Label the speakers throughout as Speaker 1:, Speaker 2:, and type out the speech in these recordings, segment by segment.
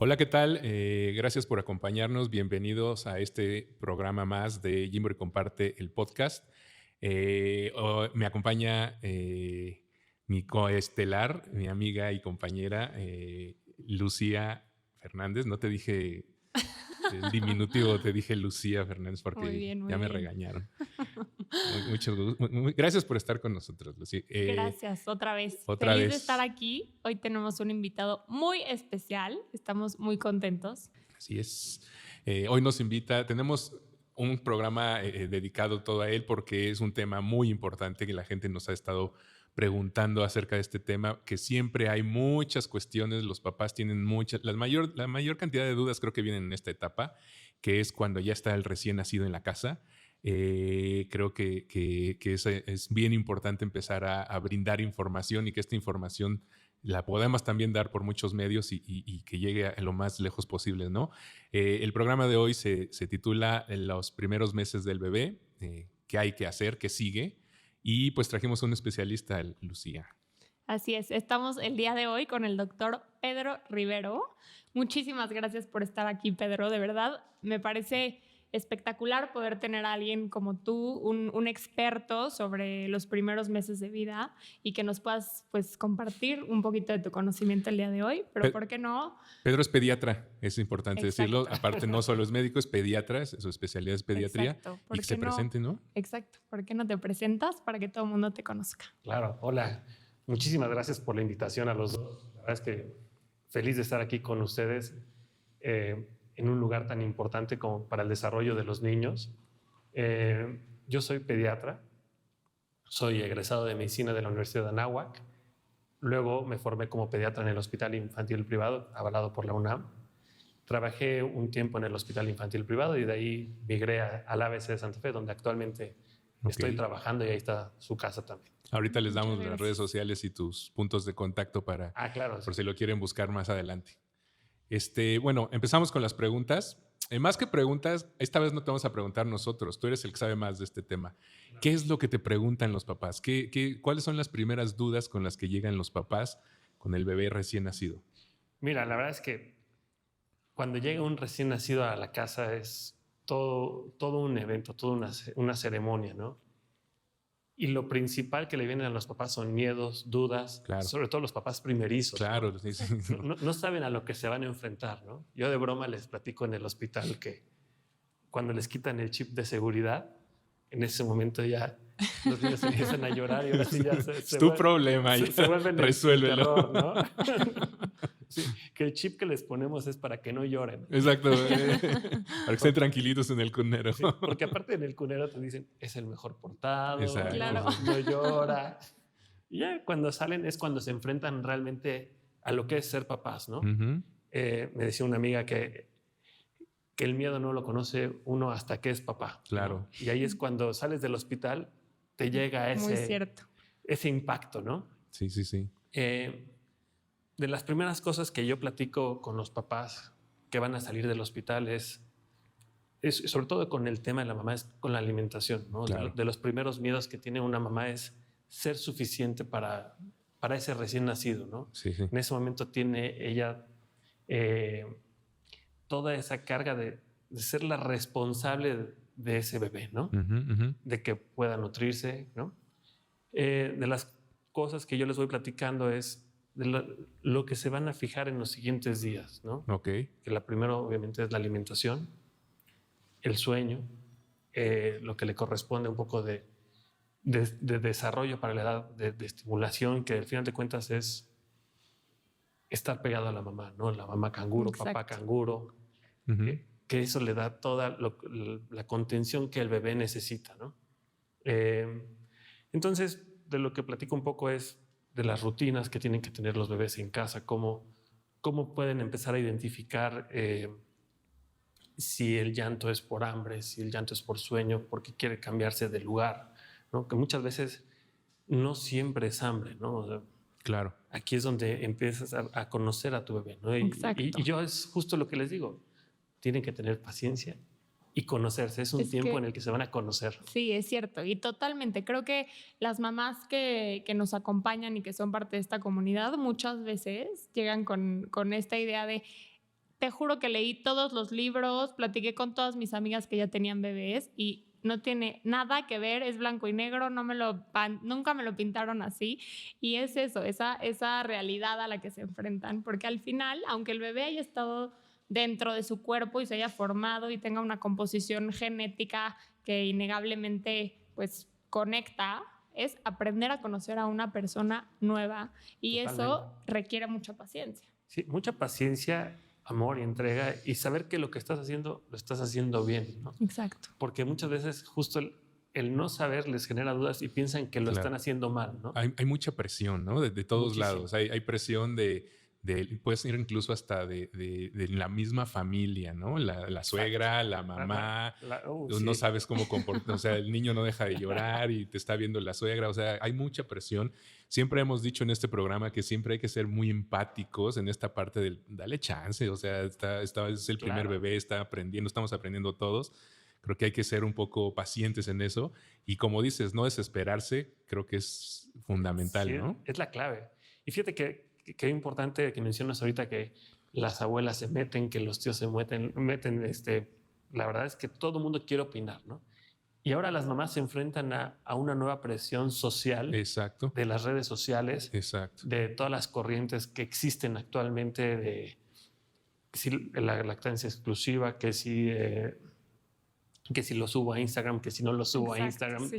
Speaker 1: Hola, ¿qué tal? Gracias por acompañarnos. Bienvenidos a este programa más de Jimbre Comparte el podcast. Me acompaña mi coestelar, mi amiga y compañera Lucía Fernández. No te dije el diminutivo, te dije Lucía Fernández
Speaker 2: Muy
Speaker 1: porque
Speaker 2: bien,
Speaker 1: ya
Speaker 2: muy
Speaker 1: me
Speaker 2: bien.
Speaker 1: regañaron. Gracias por estar con nosotros, Lucía.
Speaker 2: Gracias, otra vez.
Speaker 1: Otra
Speaker 2: Feliz de estar
Speaker 1: vez,
Speaker 2: aquí. Hoy tenemos un invitado muy especial. Estamos muy contentos.
Speaker 1: así es. Hoy nos invita, tenemos un programa dedicado todo a él porque es un tema muy importante que la gente nos ha estado preguntando acerca de este tema, que siempre hay muchas cuestiones, los papás tienen muchas, la mayor cantidad de dudas creo que vienen en esta etapa, que es cuando ya está el recién nacido en la casa. Creo que es bien importante empezar a brindar información y que esta información la podemos también dar por muchos medios y que llegue a lo más lejos posible, ¿no? El programa de hoy se titula Los primeros meses del bebé, qué hay que hacer, qué sigue, y pues trajimos un especialista, Lucía.
Speaker 2: Así es, estamos el día de hoy con el doctor Pedro Rivero. Muchísimas gracias por estar aquí, Pedro. De verdad, me parece espectacular poder tener a alguien como tú, un experto sobre los primeros meses de vida y que nos puedas pues, compartir un poquito de tu conocimiento el día de hoy. Pero
Speaker 1: Pe-
Speaker 2: ¿por qué no?
Speaker 1: Pedro es pediatra, es importante decirlo.
Speaker 2: Exacto.
Speaker 1: Aparte, no solo es médico, es pediatra, su especialidad es pediatría,
Speaker 2: Exacto.
Speaker 1: y
Speaker 2: ¿Por
Speaker 1: que se
Speaker 2: qué no?
Speaker 1: presente, ¿no?
Speaker 2: Exacto. ¿Por qué no te presentas para que todo el mundo te conozca?
Speaker 3: Claro, hola. Muchísimas gracias por la invitación a los dos. La verdad es que feliz de estar aquí con ustedes en un lugar tan importante como para el desarrollo de los niños. Yo soy pediatra, soy egresado de medicina de la Universidad de Anáhuac. Luego me formé como pediatra en el Hospital Infantil Privado, avalado por la UNAM. Trabajé un tiempo en el Hospital Infantil Privado y de ahí migré al ABC de Santa Fe, donde actualmente estoy trabajando, y ahí está su casa también.
Speaker 1: Ahorita les
Speaker 2: Muchas
Speaker 1: damos las redes
Speaker 2: gracias.
Speaker 1: sociales y tus puntos de contacto
Speaker 3: Claro,
Speaker 1: por
Speaker 3: sí.
Speaker 1: si lo quieren buscar más adelante. Bueno, empezamos con las preguntas. Más que preguntas, esta vez no te vamos a preguntar nosotros. Tú eres el que sabe más de este tema. ¿Qué es lo que te preguntan los papás? ¿Cuáles son las primeras dudas con las que llegan los papás con el bebé recién nacido?
Speaker 3: Mira, la verdad es que cuando llega un recién nacido a la casa es todo un evento, toda una ceremonia, ¿no? Y lo principal que le vienen a los papás son miedos, dudas,
Speaker 1: Claro.
Speaker 3: sobre todo los papás primerizos.
Speaker 1: Claro,
Speaker 3: ¿no?
Speaker 1: sí.
Speaker 3: No saben a lo que se van a enfrentar, ¿no? Yo de broma les platico en el hospital que cuando les quitan el chip de seguridad, en ese momento ya los niños empiezan a llorar y ahora sí ya
Speaker 1: es tu problema,
Speaker 3: se vuelven
Speaker 1: resuélvelo.
Speaker 3: el terror, ¿no? Sí, que el chip que les ponemos es para que no lloren.
Speaker 1: Exacto, para que estén tranquilitos en el cunero.
Speaker 3: Sí, porque aparte en el cunero te dicen, es el mejor portado,
Speaker 1: Exacto.
Speaker 2: Claro.
Speaker 3: no llora. Y ya cuando salen es cuando se enfrentan realmente a lo que es ser papás, ¿no?
Speaker 1: Uh-huh.
Speaker 3: Me decía una amiga que el miedo no lo conoce uno hasta que es papá.
Speaker 1: Claro.
Speaker 3: ¿no? Y ahí es cuando sales del hospital, te llega
Speaker 2: Muy cierto.
Speaker 3: ese impacto, ¿no?
Speaker 1: Sí.
Speaker 3: De las primeras cosas que yo platico con los papás que van a salir del hospital es sobre todo con el tema de la mamá, es con la alimentación, ¿no?
Speaker 1: Claro.
Speaker 3: De los primeros miedos que tiene una mamá es ser suficiente para ese recién nacido, ¿no?
Speaker 1: Sí.
Speaker 3: En ese momento tiene ella toda esa carga de ser la responsable de ese bebé, ¿no?
Speaker 1: Uh-huh.
Speaker 3: De que pueda nutrirse, ¿no? De las cosas que yo les voy platicando es de lo que se van a fijar en los siguientes días, ¿no?
Speaker 1: Ok.
Speaker 3: Que la primera obviamente es la alimentación, el sueño, lo que le corresponde un poco de desarrollo para la edad de estimulación, que al final de cuentas es estar pegado a la mamá, ¿no? La mamá canguro,
Speaker 2: Exacto.
Speaker 3: papá canguro,
Speaker 1: Uh-huh.
Speaker 3: que eso le da toda la contención que el bebé necesita, ¿no? Entonces, de lo que platico un poco es de las rutinas que tienen que tener los bebés en casa, cómo pueden empezar a identificar si el llanto es por hambre, si el llanto es por sueño, porque quiere cambiarse de lugar, ¿no? Que muchas veces no siempre es hambre, ¿no? O sea,
Speaker 1: claro.
Speaker 3: Aquí es donde empiezas a conocer a tu bebé, ¿no?
Speaker 2: Exacto.
Speaker 3: Y yo es justo lo que les digo, tienen que tener paciencia y conocerse, es un tiempo en el que se van a conocer.
Speaker 2: Sí, es cierto, y totalmente. Creo que las mamás que nos acompañan y que son parte de esta comunidad muchas veces llegan con esta idea de te juro que leí todos los libros, platiqué con todas mis amigas que ya tenían bebés y no tiene nada que ver, es blanco y negro, nunca me lo pintaron así. Y es eso, esa realidad a la que se enfrentan, porque al final, aunque el bebé haya estado dentro de su cuerpo y se haya formado y tenga una composición genética que innegablemente pues conecta, es aprender a conocer a una persona nueva y
Speaker 3: Totalmente.
Speaker 2: eso requiere mucha paciencia.
Speaker 3: Sí, mucha paciencia, amor y entrega y saber que lo que estás haciendo lo estás haciendo bien, ¿no?
Speaker 2: Exacto.
Speaker 3: Porque muchas veces justo el no saber les genera dudas y piensan que lo están haciendo mal, ¿no?
Speaker 1: Hay mucha presión, ¿no? De todos
Speaker 3: Muchísimo.
Speaker 1: lados. Hay presión puedes ir incluso hasta de la misma familia, ¿no? La suegra, la mamá. No
Speaker 3: sí.
Speaker 1: sabes cómo comportar. O sea, el niño no deja de llorar y te está viendo la suegra. O sea, hay mucha presión. Siempre hemos dicho en este programa que siempre hay que ser muy empáticos en esta parte del dale chance. O sea, es el primer bebé, está aprendiendo, estamos aprendiendo todos. Creo que hay que ser un poco pacientes en eso. Y como dices, no desesperarse, creo que es fundamental,
Speaker 3: Sí,
Speaker 1: ¿no?
Speaker 3: es la clave. Y fíjate que es importante que mencionas ahorita que las abuelas se meten, que los tíos se meten. La verdad es que todo el mundo quiere opinar, ¿no? Y ahora las mamás se enfrentan a una nueva presión social.
Speaker 1: Exacto.
Speaker 3: De las redes sociales.
Speaker 1: Exacto.
Speaker 3: De todas las corrientes que existen actualmente, de si la lactancia exclusiva, que si lo subo a Instagram, que si no lo subo a Instagram.
Speaker 2: Sí.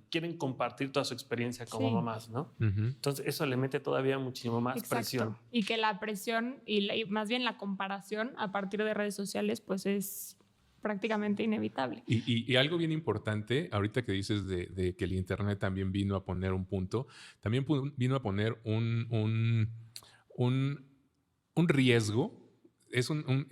Speaker 3: Quieren compartir toda su experiencia como mamás, ¿no? Entonces eso le mete todavía muchísimo más presión.
Speaker 2: Y que la presión y más bien la comparación a partir de redes sociales pues es prácticamente inevitable.
Speaker 1: Y algo bien importante, ahorita que dices de que el internet también vino a poner un punto, también vino a poner un riesgo. Es un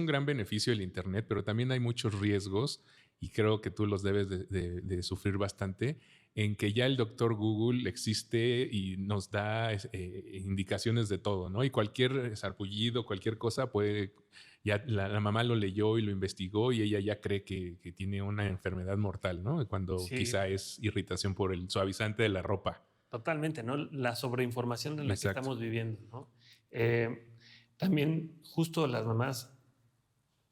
Speaker 1: gran beneficio el internet, pero también hay muchos riesgos y creo que tú los debes de sufrir bastante, en que ya el doctor Google existe y nos da indicaciones de todo, ¿no? Y cualquier sarpullido, cualquier cosa ya la mamá lo leyó y lo investigó y ella ya cree que tiene una enfermedad mortal, ¿no? Cuando quizá es irritación por el suavizante de la ropa.
Speaker 3: Totalmente, ¿no? La sobreinformación en la que estamos viviendo, ¿no? También justo las mamás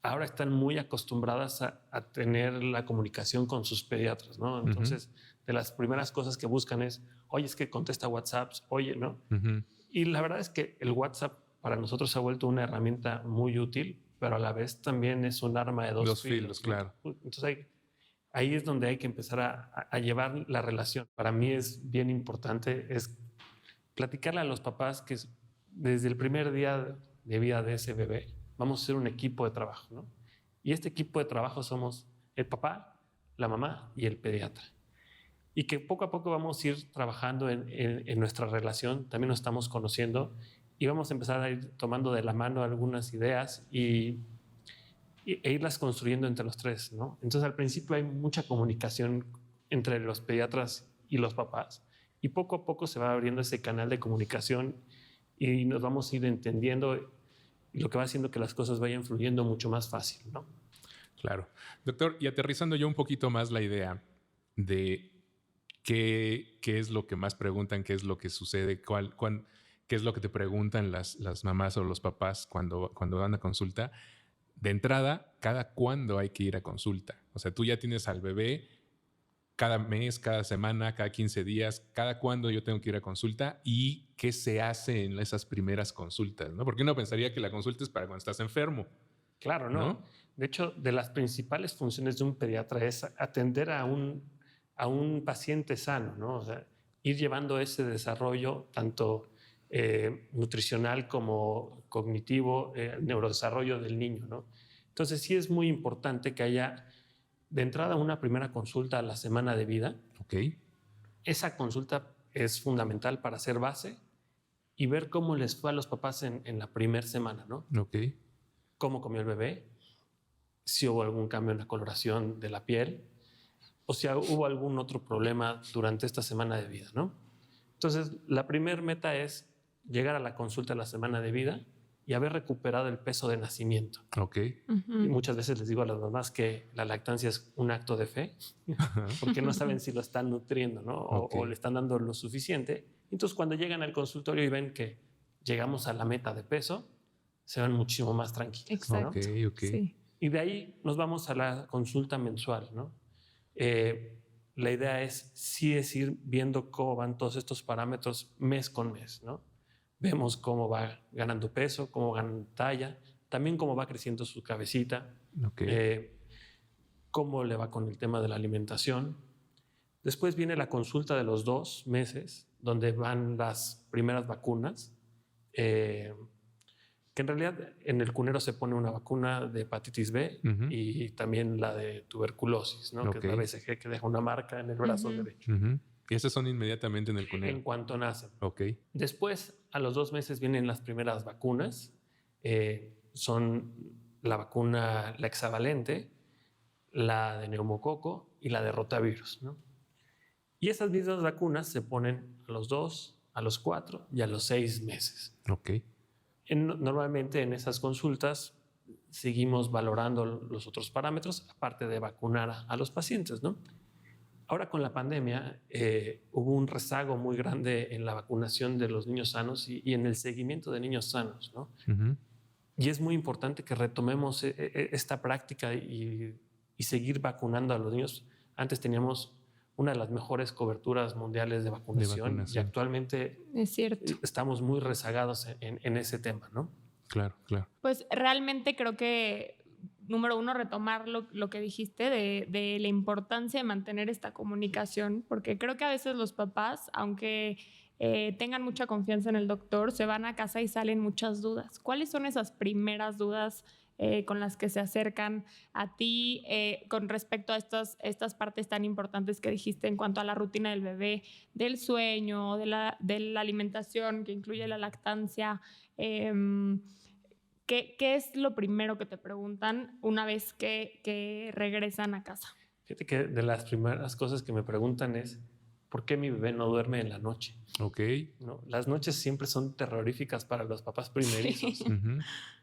Speaker 3: ahora están muy acostumbradas a tener la comunicación con sus pediatras, ¿no? Entonces, de las primeras cosas que buscan es, oye, es que contesta WhatsApps, oye, ¿no? Y la verdad es que el WhatsApp para nosotros se ha vuelto una herramienta muy útil, pero a la vez también es un arma de dos filos, ¿no?
Speaker 1: Claro.
Speaker 3: Entonces, ahí es donde hay que empezar a llevar la relación. Para mí es bien importante, es platicarle a los papás que desde el primer día de vida de ese bebé vamos a ser un equipo de trabajo, ¿no? Y este equipo de trabajo somos el papá, la mamá y el pediatra. Y que poco a poco vamos a ir trabajando en nuestra relación, también nos estamos conociendo y vamos a empezar a ir tomando de la mano algunas ideas e irlas construyendo entre los tres, ¿no? Entonces al principio hay mucha comunicación entre los pediatras y los papás y poco a poco se va abriendo ese canal de comunicación y nos vamos a ir entendiendo, y lo que va haciendo que las cosas vayan fluyendo mucho más fácil, ¿no?
Speaker 1: Claro. Doctor, y aterrizando yo un poquito más la idea de qué es lo que más preguntan, qué es lo que sucede, qué es lo que te preguntan las mamás o los papás cuando van a consulta. De entrada, ¿cada cuándo hay que ir a consulta? O sea, tú ya tienes al bebé cada mes, cada semana, cada 15 días, cada cuándo yo tengo que ir a consulta y qué se hace en esas primeras consultas, ¿no? Porque uno pensaría que la consulta es para cuando estás enfermo.
Speaker 3: Claro, ¿no? De hecho, de las principales funciones de un pediatra es atender a un paciente sano, ¿no? O sea, ir llevando ese desarrollo tanto nutricional como cognitivo, neurodesarrollo del niño, ¿no? Entonces sí es muy importante que haya de entrada una primera consulta a la semana de vida.
Speaker 1: Okay.
Speaker 3: Esa consulta es fundamental para hacer base y ver cómo les fue a los papás en la primera semana, ¿no?
Speaker 1: Okay.
Speaker 3: Cómo comió el bebé, si hubo algún cambio en la coloración de la piel o si hubo algún otro problema durante esta semana de vida, ¿no? Entonces, la primera meta es llegar a la consulta a la semana de vida y haber recuperado el peso de nacimiento.
Speaker 1: Okay.
Speaker 3: Y muchas veces les digo a las mamás que la lactancia es un acto de fe porque no saben si lo están nutriendo, ¿no? O le están dando lo suficiente. Entonces, cuando llegan al consultorio y ven que llegamos a la meta de peso, se van muchísimo más tranquilos.
Speaker 2: Exacto.
Speaker 3: ¿no?
Speaker 1: Ok.
Speaker 2: Sí.
Speaker 3: Y de ahí nos vamos a la consulta mensual, ¿no? La idea sí es ir viendo cómo van todos estos parámetros mes con mes, ¿no? Vemos cómo va ganando peso, cómo gana talla, también cómo va creciendo su cabecita, cómo le va con el tema de la alimentación. Después viene la consulta de los 2 meses, donde van las primeras vacunas, que en realidad en el cunero se pone una vacuna de hepatitis B y también la de tuberculosis, ¿no? Que es la BCG, que deja una marca en el brazo derecho.
Speaker 1: Y esas son inmediatamente en el cunero.
Speaker 3: En cuanto nacen.
Speaker 1: Ok.
Speaker 3: Después, a los 2 meses vienen las primeras vacunas. Son la vacuna, la hexavalente, la de neumococo y la de rotavirus, ¿no? Y esas mismas vacunas se ponen a los 2, a los 4 y a los 6 meses.
Speaker 1: Ok.
Speaker 3: Normalmente en esas consultas seguimos valorando los otros parámetros, aparte de vacunar a los pacientes, ¿no? Ahora con la pandemia hubo un rezago muy grande en la vacunación de los niños sanos y en el seguimiento de niños sanos, ¿no? Y es muy importante que retomemos esta práctica y seguir vacunando a los niños. Antes teníamos una de las mejores coberturas mundiales de vacunación. Y actualmente
Speaker 2: es cierto.
Speaker 3: Estamos muy rezagados en ese tema, ¿no?
Speaker 1: Claro.
Speaker 2: Pues realmente creo que, número uno, retomar lo que dijiste de la importancia de mantener esta comunicación, porque creo que a veces los papás, aunque tengan mucha confianza en el doctor, se van a casa y salen muchas dudas. ¿Cuáles son esas primeras dudas con las que se acercan a ti con respecto a estas partes tan importantes que dijiste en cuanto a la rutina del bebé, del sueño, de la alimentación que incluye la lactancia? ¿Qué es lo primero que te preguntan una vez que regresan a casa?
Speaker 3: Fíjate que de las primeras cosas que me preguntan es ¿por qué mi bebé no duerme en la noche?
Speaker 1: Ok.
Speaker 3: ¿No? Las noches siempre son terroríficas para los papás primerizos. Sí.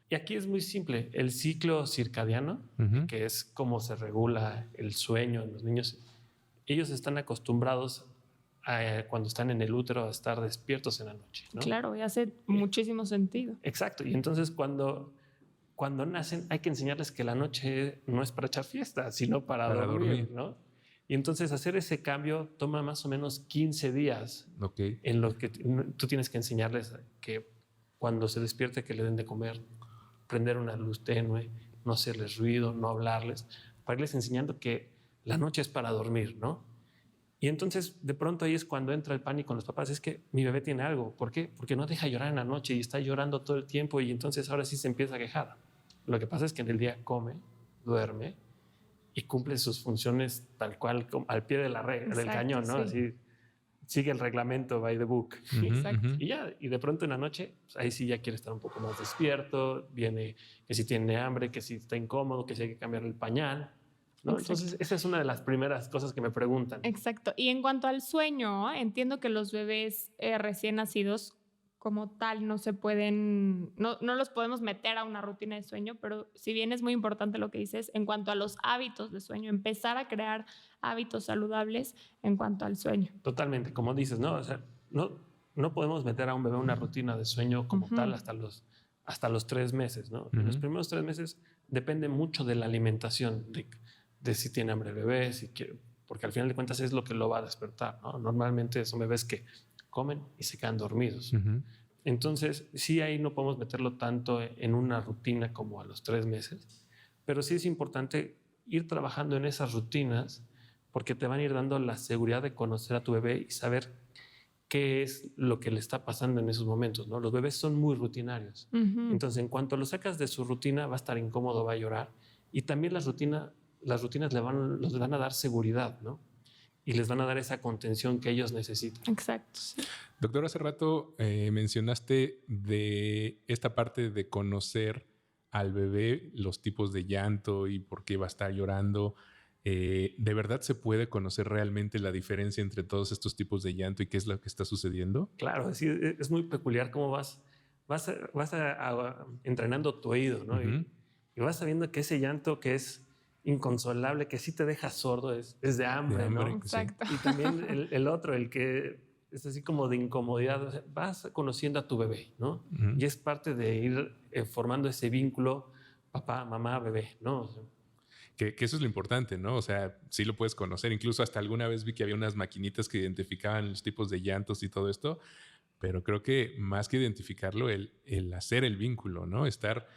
Speaker 3: Y aquí es muy simple. El ciclo circadiano, que es cómo se regula el sueño en los niños, ellos están acostumbrados cuando están en el útero a estar despiertos en la noche, ¿no?
Speaker 2: Claro, y hace muchísimo sentido.
Speaker 3: Exacto. Y entonces cuando nacen hay que enseñarles que la noche no es para echar fiesta, sino para dormir, ¿no? Y entonces hacer ese cambio toma más o menos 15 días en los que tú tienes que enseñarles que cuando se despierte que le den de comer, prender una luz tenue, no hacerles ruido, no hablarles, para irles enseñando que la noche es para dormir, ¿no? Y entonces de pronto ahí es cuando entra el pánico en los papás, es que mi bebé tiene algo. ¿Por qué? Porque no deja llorar en la noche y está llorando todo el tiempo y entonces ahora sí se empieza a quejar. Lo que pasa es que en el día come, duerme y cumple sus funciones tal cual al pie de del cañón, ¿no? Sí. Así sigue el reglamento by the book.
Speaker 2: Exacto.
Speaker 3: Y de pronto en la noche, pues ahí sí ya quiere estar un poco más despierto, viene que si tiene hambre, que si está incómodo, que si hay que cambiar el pañal, ¿no? Entonces esa es una de las primeras cosas que me preguntan.
Speaker 2: Exacto. Y en cuanto al sueño, entiendo que los bebés recién nacidos como tal no se pueden, no los podemos meter a una rutina de sueño, pero si bien es muy importante lo que dices en cuanto a los hábitos de sueño, empezar a crear hábitos saludables en cuanto al sueño.
Speaker 3: Totalmente, como dices, ¿no? O sea, no podemos meter a un bebé una rutina de sueño como tal hasta los 3 meses, ¿no? En los primeros 3 meses depende mucho de la alimentación, de si tiene hambre el bebé, porque al final de cuentas es lo que lo va a despertar, ¿no? Normalmente son bebés que comen y se quedan dormidos. Entonces, sí, ahí no podemos meterlo tanto en una rutina como a los 3 meses, pero sí es importante ir trabajando en esas rutinas porque te van a ir dando la seguridad de conocer a tu bebé y saber qué es lo que le está pasando en esos momentos, ¿no? Los bebés son muy rutinarios. Entonces, en cuanto lo sacas de su rutina, va a estar incómodo, va a llorar. Y también las rutinas les van a dar seguridad, ¿no? Y les van a dar esa contención que ellos necesitan.
Speaker 2: Exacto. Sí.
Speaker 1: Doctor, hace rato mencionaste de esta parte de conocer al bebé, los tipos de llanto y por qué va a estar llorando. ¿De verdad se puede conocer realmente la diferencia entre todos estos tipos de llanto y qué es lo que está sucediendo?
Speaker 3: Claro, es muy peculiar cómo vas entrenando tu oído, ¿no? Y vas sabiendo que ese llanto que es inconsolable, que sí te deja sordo, es de hambre, ¿no?
Speaker 2: Exacto.
Speaker 3: Y también el otro, el que es así como de incomodidad. O sea, vas conociendo a tu bebé, ¿no?
Speaker 1: Ujú.
Speaker 3: Y es parte de ir formando ese vínculo papá, mamá, bebé, ¿no? O sea,
Speaker 1: Que eso es lo importante, ¿no? O sea, sí lo puedes conocer. Incluso hasta alguna vez vi que había unas maquinitas que identificaban los tipos de llantos y todo esto, pero creo que más que identificarlo, el hacer el vínculo, ¿no? Estar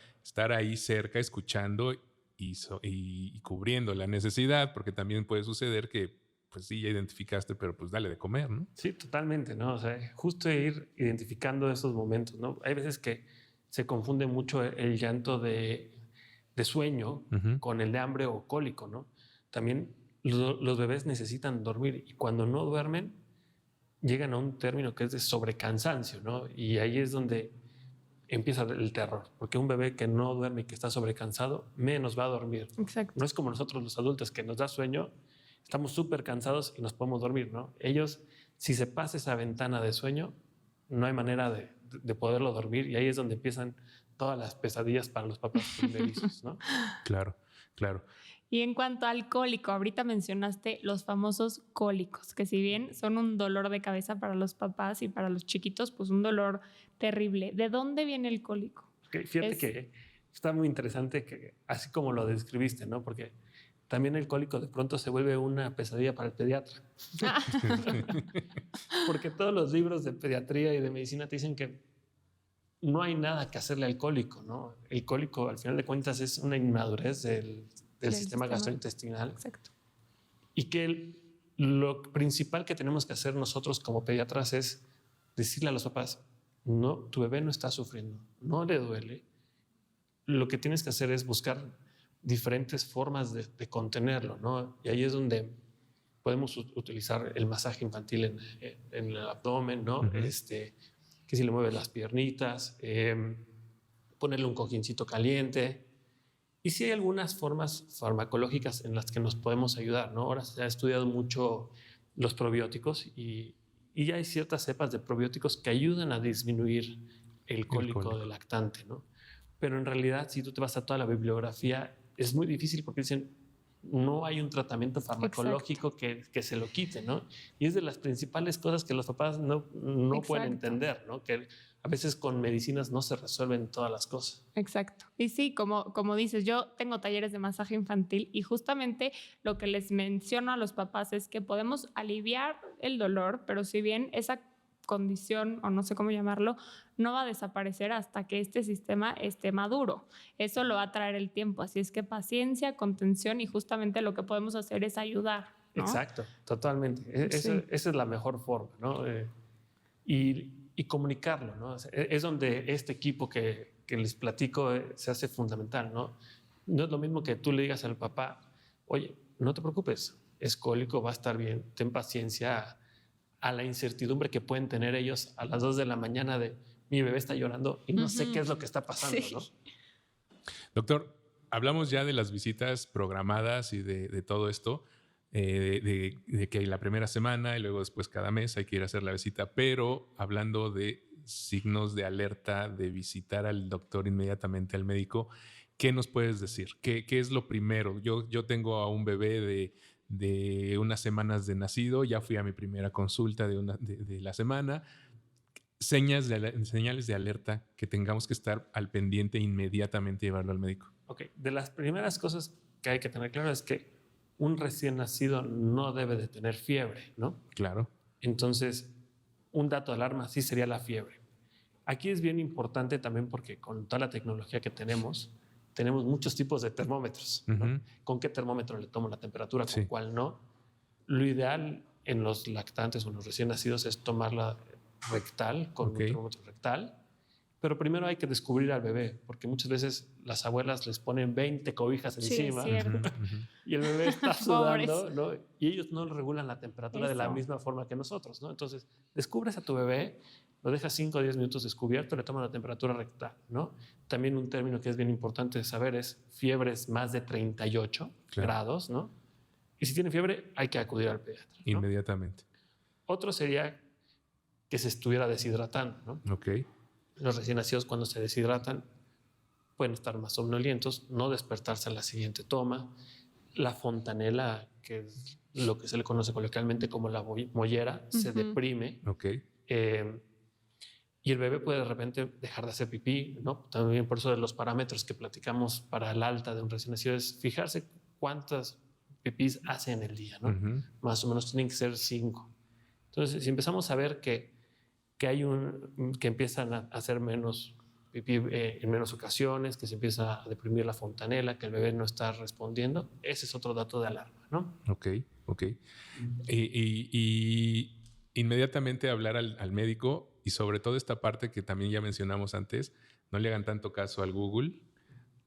Speaker 1: ahí cerca, escuchando y cubriendo la necesidad, porque también puede suceder que, pues sí, ya identificaste, pero pues dale de comer, ¿no?
Speaker 3: sí, totalmente, ¿no? O sea, justo ir identificando esos momentos, ¿no? Hay veces que se confunde mucho el llanto de sueño
Speaker 1: Ujú.
Speaker 3: con el de hambre o cólico, ¿no? También los bebés necesitan dormir y cuando no duermen llegan a un término que es de sobrecansancio, ¿no? Y ahí es donde empieza el terror, porque un bebé que no duerme y que está sobrecansado, menos va a dormir.
Speaker 2: Exacto.
Speaker 3: No es como nosotros los adultos que nos da sueño, estamos súper cansados y nos podemos dormir, ¿no? Ellos, si se pasa esa ventana de sueño, no hay manera de poderlo dormir y ahí es donde empiezan todas las pesadillas para los papás primerizos, ¿no?
Speaker 1: Claro, claro.
Speaker 2: Y en cuanto al cólico, ahorita mencionaste los famosos cólicos, que si bien son un dolor de cabeza para los papás y para los chiquitos, pues un dolor terrible. ¿De dónde viene el cólico?
Speaker 3: Okay, fíjate que está muy interesante que así como lo describiste, ¿no? Porque también el cólico de pronto se vuelve una pesadilla para el pediatra. Porque todos los libros de pediatría y de medicina te dicen que no hay nada que hacerle al cólico, ¿no? El cólico, al final de cuentas, es una inmadurez del sistema gastrointestinal.
Speaker 2: Exacto.
Speaker 3: Y que lo principal que tenemos que hacer nosotros como pediatras es decirle a los papás, no, tu bebé no está sufriendo, no le duele. Lo que tienes que hacer es buscar diferentes formas de contenerlo, ¿no? Y ahí es donde podemos utilizar el masaje infantil en el abdomen, ¿no?
Speaker 1: Uh-huh.
Speaker 3: Que si le mueves las piernitas, ponerle un cojincito caliente. Y sí hay algunas formas farmacológicas en las que nos podemos ayudar, ¿no? Ahora se ha estudiado mucho los probióticos y ya hay ciertas cepas de probióticos que ayudan a disminuir el cólico del lactante, ¿no? Pero en realidad, si tú te vas a toda la bibliografía, es muy difícil porque dicen, no hay un tratamiento farmacológico que se lo quite, ¿no? Y es de las principales cosas que los papás no pueden entender, ¿no? Que a veces con medicinas no se resuelven todas las cosas.
Speaker 2: Exacto. Y sí, como dices, yo tengo talleres de masaje infantil y justamente lo que les menciono a los papás es que podemos aliviar el dolor, pero si bien esa condición, o no sé cómo llamarlo, no va a desaparecer hasta que este sistema esté maduro. Eso lo va a traer el tiempo. Así es que paciencia, contención y justamente lo que podemos hacer es ayudar, ¿no?
Speaker 3: Exacto, totalmente.
Speaker 2: Sí.
Speaker 3: Esa es la mejor forma, ¿no? Y comunicarlo, ¿no? Es donde este equipo que les platico se hace fundamental, ¿no? No es lo mismo que tú le digas al papá, oye, no te preocupes, es cólico, va a estar bien, ten paciencia a la incertidumbre que pueden tener ellos a las 2 de la mañana de mi bebé está llorando y no sé qué es lo que está pasando, sí, ¿no?
Speaker 1: Doctor, hablamos ya de las visitas programadas y de todo esto, de que hay la primera semana y luego después cada mes hay que ir a hacer la visita, pero hablando de signos de alerta, de visitar al doctor inmediatamente, al médico, ¿qué nos puedes decir? ¿Qué es lo primero? Yo tengo a un bebé de unas semanas de nacido, ya fui a mi primera consulta de la semana. Señales de alerta que tengamos que estar al pendiente e inmediatamente llevarlo al médico.
Speaker 3: Ok, de las primeras cosas que hay que tener claro es que un recién nacido no debe de tener fiebre, ¿no?
Speaker 1: Claro.
Speaker 3: Entonces, un dato de alarma sí sería la fiebre. Aquí es bien importante también porque con toda la tecnología que tenemos muchos tipos de termómetros, ¿no?
Speaker 1: Uh-huh.
Speaker 3: ¿Con qué termómetro le tomo la temperatura?
Speaker 1: Sí.
Speaker 3: ¿Con cuál no? Lo ideal en los lactantes o en los recién nacidos es tomarla rectal, con un termómetro rectal. Pero primero hay que descubrir al bebé, porque muchas veces las abuelas les ponen 20 cobijas encima,
Speaker 2: sí, es cierto.
Speaker 3: y el bebé está sudando, ¿no? Y ellos no regulan la temperatura de la
Speaker 2: Eso.
Speaker 3: misma forma que nosotros, ¿no? Entonces, descubres a tu bebé, lo dejas 5 o 10 minutos descubierto, le tomas la temperatura rectal, ¿no? También un término que es bien importante de saber es fiebres más de 38 grados, ¿no? Y si tiene fiebre, hay que acudir al pediatra, ¿no?
Speaker 1: Inmediatamente.
Speaker 3: Otro sería que se estuviera deshidratando, ¿no?
Speaker 1: Ok.
Speaker 3: Los recién nacidos cuando se deshidratan pueden estar más somnolientos, no despertarse a la siguiente toma. la fontanela, que es lo que se le conoce coloquialmente como la mollera, se deprime. Y el bebé puede de repente dejar de hacer pipí, ¿no? También por eso de los parámetros que platicamos para el alta de un recién nacido es fijarse cuántas pipís hace en el día, ¿no? Más o menos tienen que ser 5. Entonces, si empezamos a ver que empiezan a hacer menos pipí en menos ocasiones, que se empieza a deprimir la fontanela, que el bebé no está respondiendo, ese es otro dato de alarma, ¿no?
Speaker 1: Ok. Y inmediatamente hablar al médico, y sobre todo esta parte que también ya mencionamos antes, no le hagan tanto caso al Google,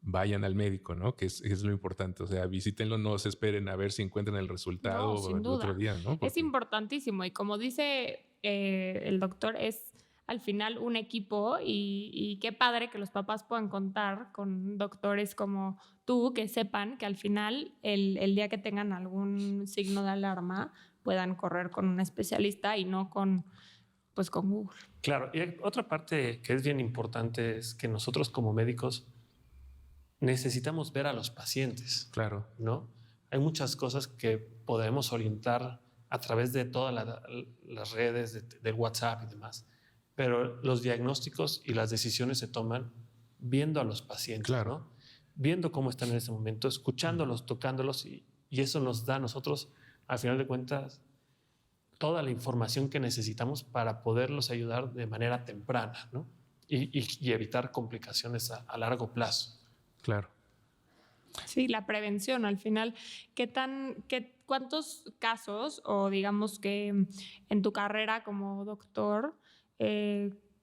Speaker 1: vayan al médico, ¿no? Que es lo importante. O sea, visítenlo, no se esperen a ver si encuentran el resultado el otro día, ¿no? Porque
Speaker 2: es importantísimo. Y como dice el doctor, es al final un equipo y qué padre que los papás puedan contar con doctores como tú, que sepan que al final el día que tengan algún signo de alarma puedan correr con un especialista y no con Google.
Speaker 3: Claro, y otra parte que es bien importante es que nosotros como médicos necesitamos ver a los pacientes.
Speaker 1: Claro.
Speaker 3: ¿No? Hay muchas cosas que podemos orientar a través de todas las redes, del WhatsApp y demás, pero los diagnósticos y las decisiones se toman viendo a los pacientes,
Speaker 1: claro,
Speaker 3: ¿no? Viendo cómo están en ese momento, escuchándolos, tocándolos, y eso nos da a nosotros, al final de cuentas, toda la información que necesitamos para poderlos ayudar de manera temprana, ¿no? Y evitar complicaciones a largo plazo.
Speaker 1: Claro.
Speaker 2: Sí, la prevención al final. ¿Cuántos casos, o digamos que en tu carrera como doctor,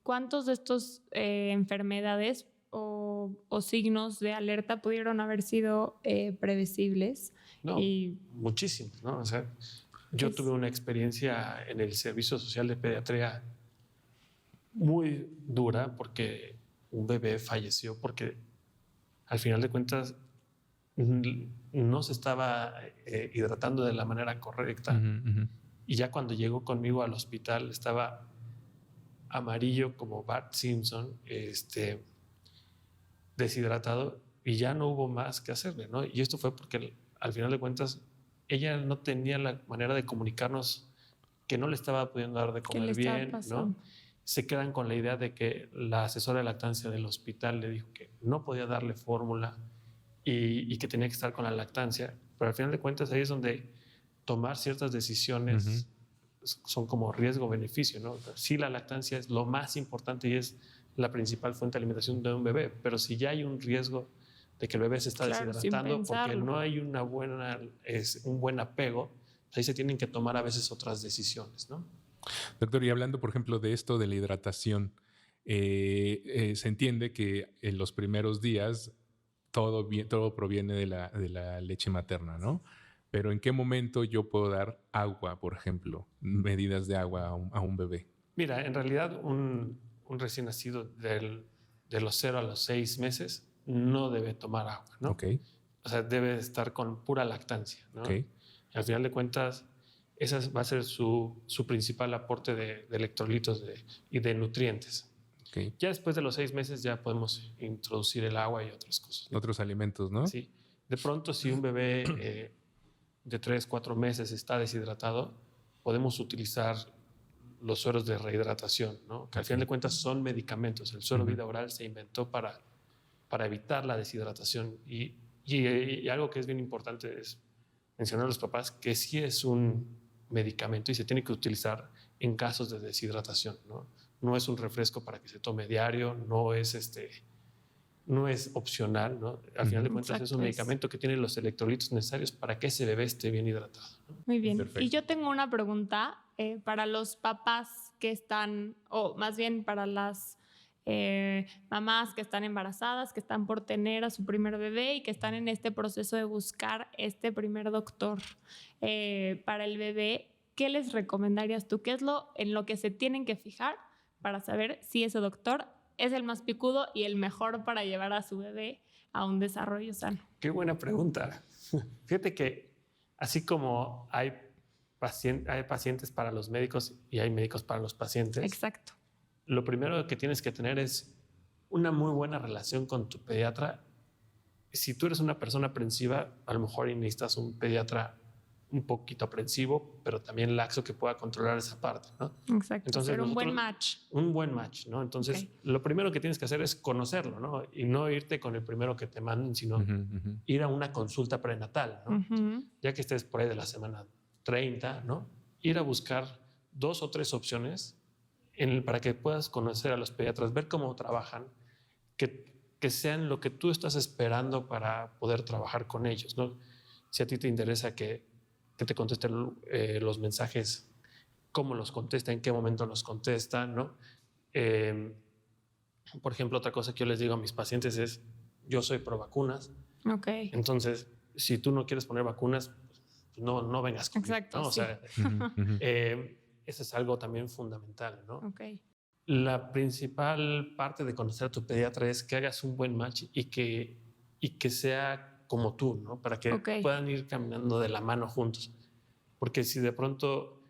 Speaker 2: cuántos de estos enfermedades o signos de alerta pudieron haber sido predecibles?
Speaker 3: No, muchísimos, ¿no? O sea, yo tuve una experiencia en el Servicio Social de Pediatría muy dura porque un bebé falleció porque al final de cuentas no se estaba hidratando de la manera correcta. Y ya cuando llegó conmigo al hospital estaba amarillo como Bart Simpson, deshidratado, y ya no hubo más que hacerle, ¿no? Y esto fue porque al final de cuentas ella no tenía la manera de comunicarnos que no le estaba pudiendo dar de comer bien, ¿no? Se quedan con la idea de que la asesora de lactancia del hospital le dijo que no podía darle fórmula y que tenía que estar con la lactancia, pero al final de cuentas ahí es donde tomar ciertas decisiones son como riesgo-beneficio, ¿no? Sí, la lactancia es lo más importante y es la principal fuente de alimentación de un bebé, pero si ya hay un riesgo de que el bebé se está deshidratando porque no hay un buen apego, ahí se tienen que tomar a veces otras decisiones, ¿no?
Speaker 1: Doctor, y hablando, por ejemplo, de esto de la hidratación, se entiende que en los primeros días todo proviene de la leche materna, ¿no? Pero ¿en qué momento yo puedo dar agua, por ejemplo, medidas de agua a un bebé?
Speaker 3: Mira, en realidad un recién nacido de los 0 a los 6 meses no debe tomar agua, ¿no?
Speaker 1: Okay.
Speaker 3: O sea, debe estar con pura lactancia, ¿no?
Speaker 1: Okay.
Speaker 3: Y al final de cuentas, esa va a ser su principal aporte de electrolitos y de nutrientes.
Speaker 1: Okay.
Speaker 3: Ya después de los 6 meses ya podemos introducir el agua y otras cosas, ¿no?
Speaker 1: Otros alimentos, ¿no?
Speaker 3: Sí. De pronto, si un bebé de 3, 4 meses está deshidratado, podemos utilizar los sueros de rehidratación, ¿no? Que al final de cuentas son medicamentos. El suero vida oral se inventó para evitar la deshidratación. Y algo que es bien importante es mencionar a los papás que sí es un medicamento y se tiene que utilizar en casos de deshidratación, ¿no? No es un refresco para que se tome diario, no es opcional, ¿no? Al final de cuentas es un medicamento que tiene los electrolitos necesarios para que ese bebé esté bien hidratado, ¿no?
Speaker 2: Muy bien.
Speaker 1: Perfecto.
Speaker 2: Y yo tengo una pregunta para los papás que están, o más bien para las mamás que están embarazadas, que están por tener a su primer bebé y que están en este proceso de buscar este primer doctor para el bebé. ¿Qué les recomendarías tú? ¿Qué es en lo que se tienen que fijar para saber si ese doctor es el más picudo y el mejor para llevar a su bebé a un desarrollo sano?
Speaker 3: Qué buena pregunta. Fíjate que así como hay pacientes para los médicos y hay médicos para los pacientes.
Speaker 2: Exacto.
Speaker 3: Lo primero que tienes que tener es una muy buena relación con tu pediatra si tú eres una persona aprensiva, a lo mejor necesitas un pediatra un poquito aprensivo, pero también laxo que pueda controlar esa parte, ¿no?
Speaker 2: Exacto, entonces, hacer un buen match.
Speaker 3: Un buen match, ¿no? Entonces, lo primero que tienes que hacer es conocerlo, ¿no? Y no irte con el primero que te manden, sino ir a una consulta prenatal, ¿no? Ya que estés por ahí de la semana 30, ¿no? Ir a buscar 2 o 3 opciones para que puedas conocer a los pediatras, ver cómo trabajan, que sean lo que tú estás esperando para poder trabajar con ellos, ¿no? Si a ti te interesa que te contesten los mensajes, cómo los contesta, en qué momento los contestan, ¿no? Por ejemplo, otra cosa que yo les digo a mis pacientes es, yo soy pro vacunas. Entonces, si tú no quieres poner vacunas, pues no vengas conmigo.
Speaker 2: Exacto,
Speaker 3: ¿no?
Speaker 2: sí.
Speaker 3: O sea, eso es algo también fundamental, ¿no?
Speaker 2: Okay.
Speaker 3: La principal parte de conocer a tu pediatra es que hagas un buen match y que sea como tú, ¿no? Para que puedan ir caminando de la mano juntos. Porque si de pronto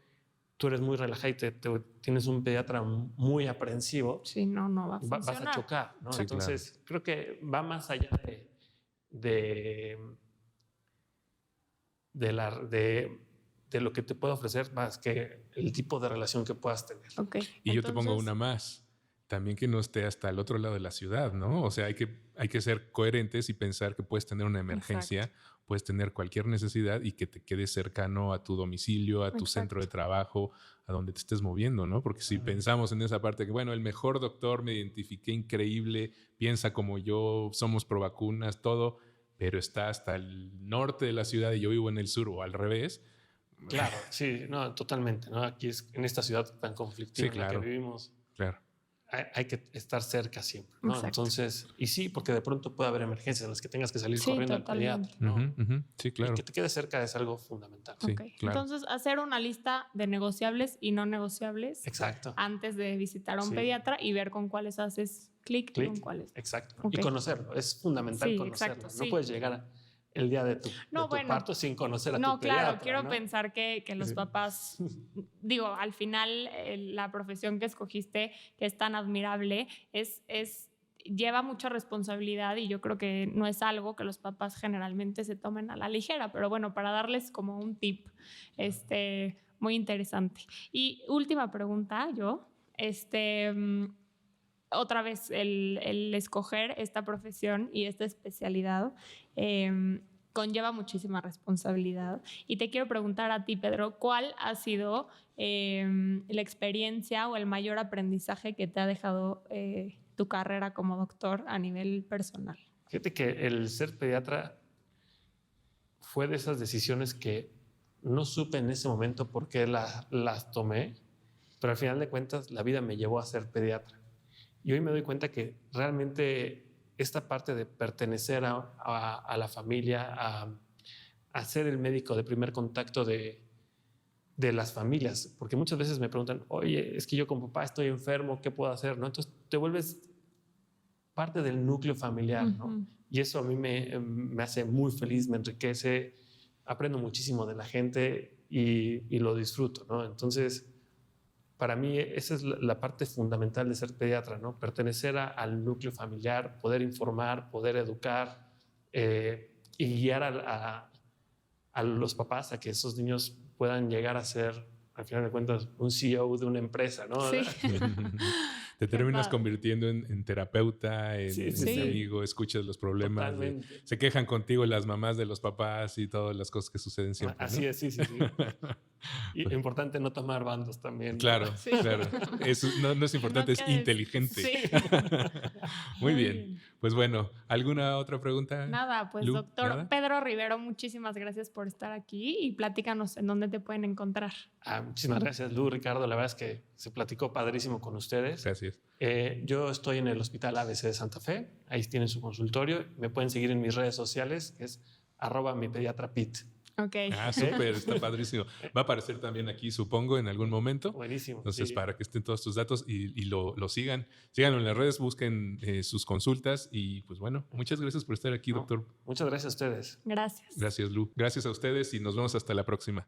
Speaker 3: tú eres muy relajado y tienes un pediatra muy aprensivo,
Speaker 2: sí, no va a funcionar.
Speaker 3: Vas a chocar, ¿no?
Speaker 1: Sí,
Speaker 3: entonces, creo que va más allá de lo que te puede ofrecer, más que el tipo de relación que puedas tener.
Speaker 1: Y yo te pongo una más. También que no esté hasta el otro lado de la ciudad, ¿no? O sea, hay que ser coherentes y pensar que puedes tener una emergencia, puedes tener cualquier necesidad y que te quedes cercano a tu domicilio, a tu centro de trabajo, a donde te estés moviendo, ¿no? Porque si pensamos en esa parte que, bueno, el mejor doctor, me identifiqué increíble, piensa como yo, somos pro vacunas, todo, pero está hasta el norte de la ciudad y yo vivo en el sur o al revés.
Speaker 3: Claro, sí, no, totalmente, ¿no? Aquí en esta ciudad tan conflictiva en la que vivimos.
Speaker 1: Claro.
Speaker 3: Hay que estar cerca siempre, ¿no? Entonces, y sí, porque de pronto puede haber emergencias en las que tengas que salir corriendo al pediatra, ¿no?
Speaker 1: Sí, claro.
Speaker 3: Y que te quedes cerca es algo fundamental.
Speaker 1: Sí, claro.
Speaker 2: Entonces, hacer una lista de negociables y no negociables.
Speaker 3: Exacto.
Speaker 2: Antes de visitar a un pediatra y ver con cuáles haces clic y con cuáles.
Speaker 3: Exacto. Y conocerlo. Es fundamental conocerlo. No puedes llegar el día de tu parto sin conocer a tu pediatra.
Speaker 2: Claro, quiero pensar que los papás, digo, al final la profesión que escogiste, que es tan admirable, lleva mucha responsabilidad y yo creo que no es algo que los papás generalmente se tomen a la ligera, pero bueno, para darles como un tip muy interesante. Y última pregunta, otra vez el escoger esta profesión y esta especialidad conlleva muchísima responsabilidad. Y te quiero preguntar a ti, Pedro, ¿cuál ha sido la experiencia o el mayor aprendizaje que te ha dejado tu carrera como doctor a nivel personal?
Speaker 3: Fíjate que el ser pediatra fue de esas decisiones que no supe en ese momento por qué las tomé, pero al final de cuentas la vida me llevó a ser pediatra. Y hoy me doy cuenta que realmente esta parte de pertenecer a la familia, a ser el médico de primer contacto de las familias, porque muchas veces me preguntan, oye, es que yo como papá estoy enfermo, ¿qué puedo hacer? ¿No? Entonces te vuelves parte del núcleo familiar, ¿no? Y eso a mí me hace muy feliz, me enriquece, aprendo muchísimo de la gente y lo disfruto, ¿no? Entonces, para mí esa es la parte fundamental de ser pediatra, ¿no? Pertenecer al núcleo familiar, poder informar, poder educar y guiar a los papás a que esos niños puedan llegar a ser, al final de cuentas, un CEO de una empresa, ¿no?
Speaker 2: Sí.
Speaker 1: Te terminas convirtiendo en terapeuta, en amigo, escuchas los problemas. Se quejan contigo las mamás de los papás y todas las cosas que suceden siempre.
Speaker 3: Así, ¿no? Es, sí. Y importante no tomar bandos también.
Speaker 1: Claro, ¿no? Claro. Eso no es importante, es inteligente. Sí. Muy bien. Pues bueno, ¿alguna otra pregunta?
Speaker 2: Nada, pues Lu, doctor ¿nada? Pedro Rivero, muchísimas gracias por estar aquí y platícanos en dónde te pueden encontrar.
Speaker 3: Muchísimas gracias, Lu, Ricardo. La verdad es que se platicó padrísimo con ustedes.
Speaker 1: Gracias.
Speaker 3: Yo estoy en el Hospital ABC de Santa Fe. Ahí tienen su consultorio. Me pueden seguir en mis redes sociales, que es @mipediatrapit.
Speaker 2: Okay.
Speaker 1: Súper, está padrísimo. Va a aparecer también aquí, supongo, en algún momento.
Speaker 3: Buenísimo.
Speaker 1: Entonces, para que estén todos tus datos y lo sigan. Síganlo en las redes, busquen sus consultas y pues bueno, muchas gracias por estar aquí, doctor.
Speaker 3: Muchas gracias a ustedes.
Speaker 2: Gracias.
Speaker 1: Gracias, Lu. Gracias a ustedes y nos vemos hasta la próxima.